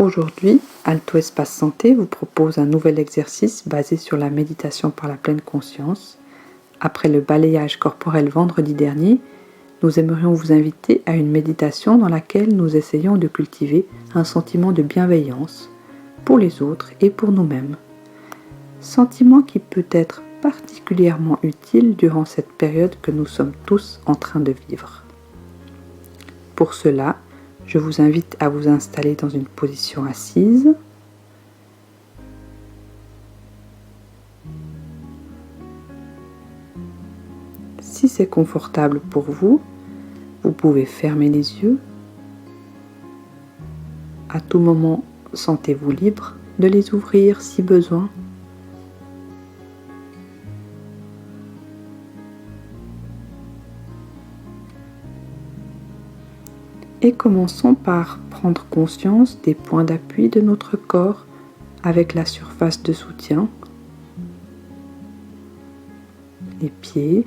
Aujourd'hui, Alto Espace Santé vous propose un nouvel exercice basé sur la méditation par la pleine conscience. Après le balayage corporel vendredi dernier, nous aimerions vous inviter à une méditation dans laquelle nous essayons de cultiver un sentiment de bienveillance pour les autres et pour nous-mêmes. Sentiment qui peut être particulièrement utile durant cette période que nous sommes tous en train de vivre. Pour cela, je vous invite à vous installer dans une position assise. Si c'est confortable pour vous, vous pouvez fermer les yeux. À tout moment, sentez-vous libre de les ouvrir si besoin. Et commençons par prendre conscience des points d'appui de notre corps avec la surface de soutien, les pieds,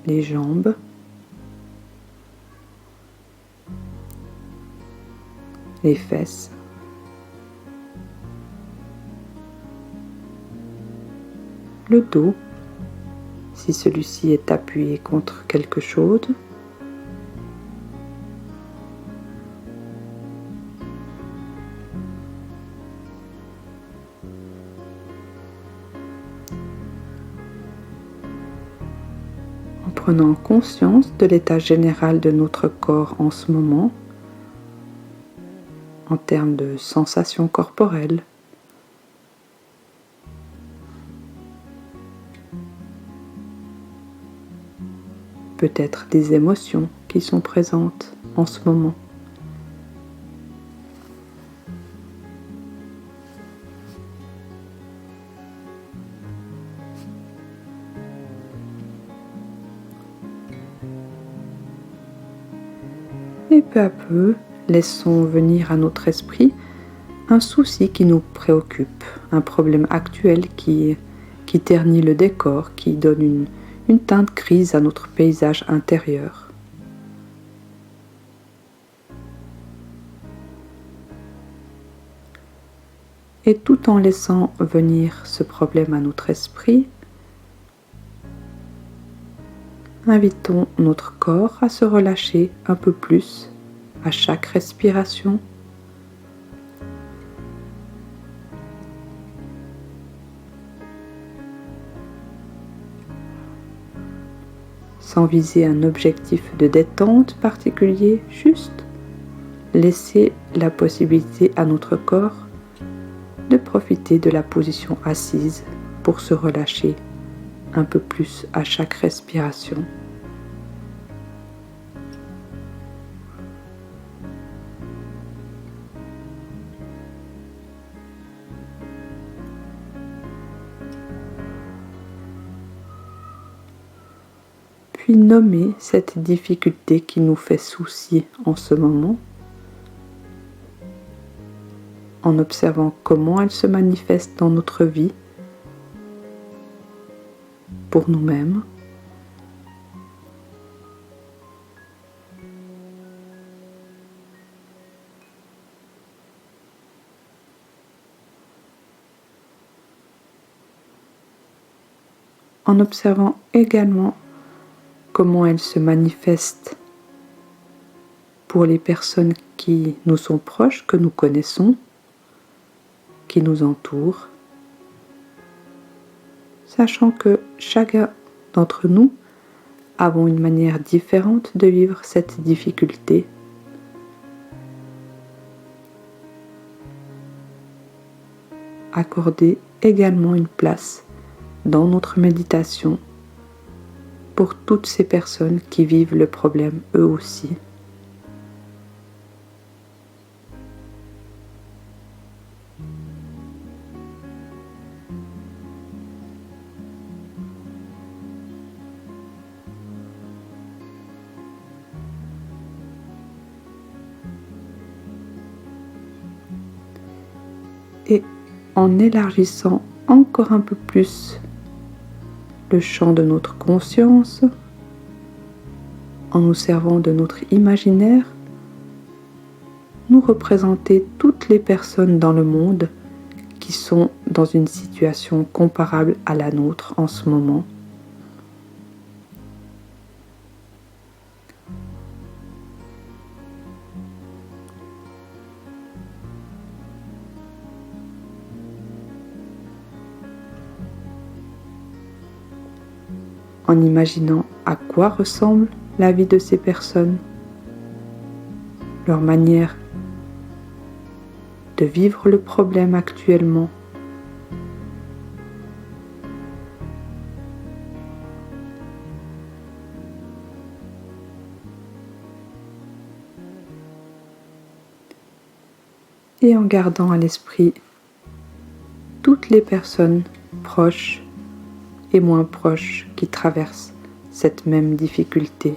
les jambes, les fesses, le dos, si celui-ci est appuyé contre quelque chose, en prenant conscience de l'état général de notre corps en ce moment, en termes de sensations corporelles. Peut-être des émotions qui sont présentes en ce moment. Et peu à peu, laissons venir à notre esprit un souci qui nous préoccupe, un problème actuel qui ternit le décor, qui donne une teinte grise à notre paysage intérieur. Et tout en laissant venir ce problème à notre esprit, invitons notre corps à se relâcher un peu plus à chaque respiration. Sans viser un objectif de détente particulier, juste laisser la possibilité à notre corps de profiter de la position assise pour se relâcher un peu plus à chaque respiration. Puis nommer cette difficulté qui nous fait souci en ce moment, en observant comment elle se manifeste dans notre vie, pour nous-mêmes. En observant également comment elle se manifeste pour les personnes qui nous sont proches, que nous connaissons, qui nous entourent, sachant que chacun d'entre nous avons une manière différente de vivre cette difficulté. Accorder également une place dans notre méditation pour toutes ces personnes qui vivent le problème eux aussi. Et en élargissant encore un peu plus le champ de notre conscience, en nous servant de notre imaginaire, nous représenter toutes les personnes dans le monde qui sont dans une situation comparable à la nôtre en ce moment. En imaginant à quoi ressemble la vie de ces personnes, leur manière de vivre le problème actuellement. Et en gardant à l'esprit toutes les personnes proches et moins proches qui traversent cette même difficulté.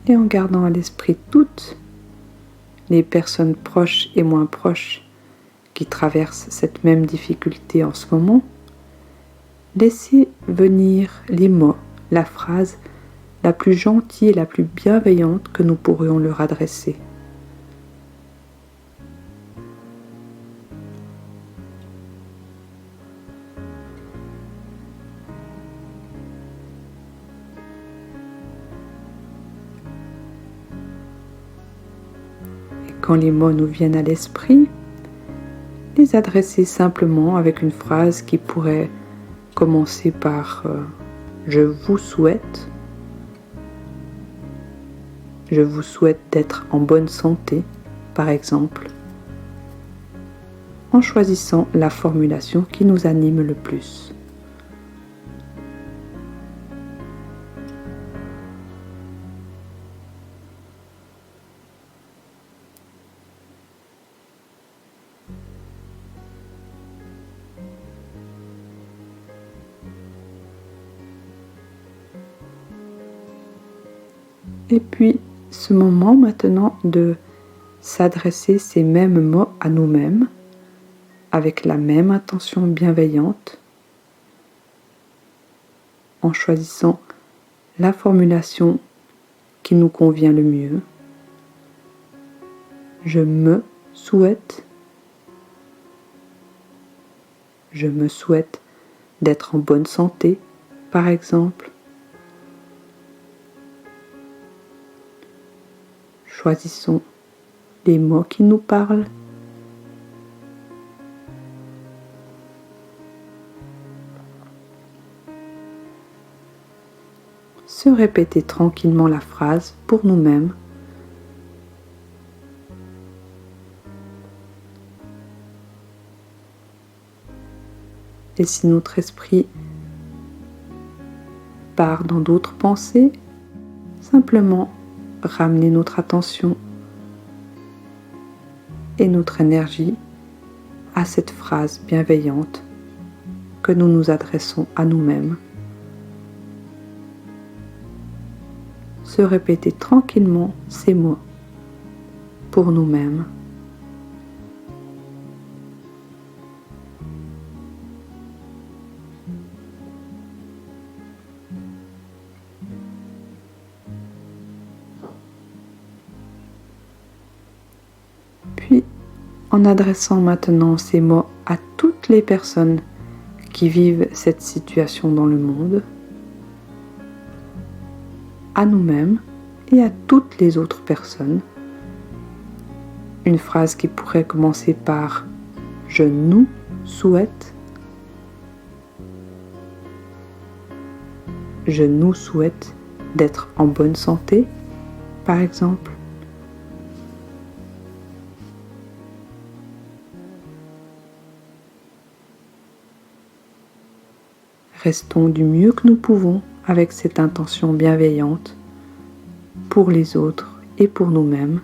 Et en gardant à l'esprit toutes les personnes proches et moins proches qui traversent cette même difficulté en ce moment, laissez venir les mots, la phrase la plus gentille et la plus bienveillante que nous pourrions leur adresser. Quand les mots nous viennent à l'esprit, les adresser simplement avec une phrase qui pourrait commencer par je vous souhaite d'être en bonne santé, par exemple, en choisissant la formulation qui nous anime le plus. Et puis, ce moment maintenant de s'adresser ces mêmes mots à nous-mêmes, avec la même intention bienveillante, en choisissant la formulation qui nous convient le mieux. Je me souhaite d'être en bonne santé, par exemple. Choisissons les mots qui nous parlent. Se répéter tranquillement la phrase pour nous-mêmes. Et si notre esprit part dans d'autres pensées, simplement ramener notre attention et notre énergie à cette phrase bienveillante que nous nous adressons à nous-mêmes. Se répéter tranquillement ces mots pour nous-mêmes. Puis, en adressant maintenant ces mots à toutes les personnes qui vivent cette situation dans le monde, à nous-mêmes et à toutes les autres personnes, une phrase qui pourrait commencer par « je nous souhaite », je nous souhaite d'être en bonne santé, par exemple. Restons du mieux que nous pouvons avec cette intention bienveillante pour les autres et pour nous-mêmes.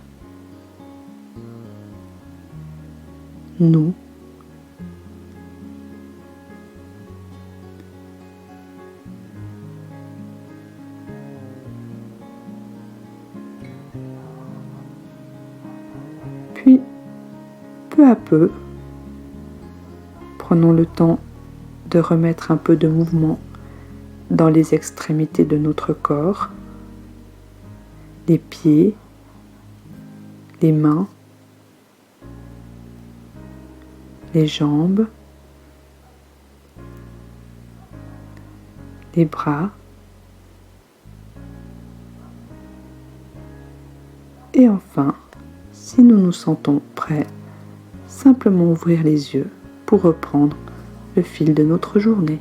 Nous Puis, peu à peu, prenons le temps de remettre un peu de mouvement dans les extrémités de notre corps, les pieds, les mains, les jambes, les bras, et enfin, si nous nous sentons prêts, simplement ouvrir les yeux pour reprendre le fil de notre journée.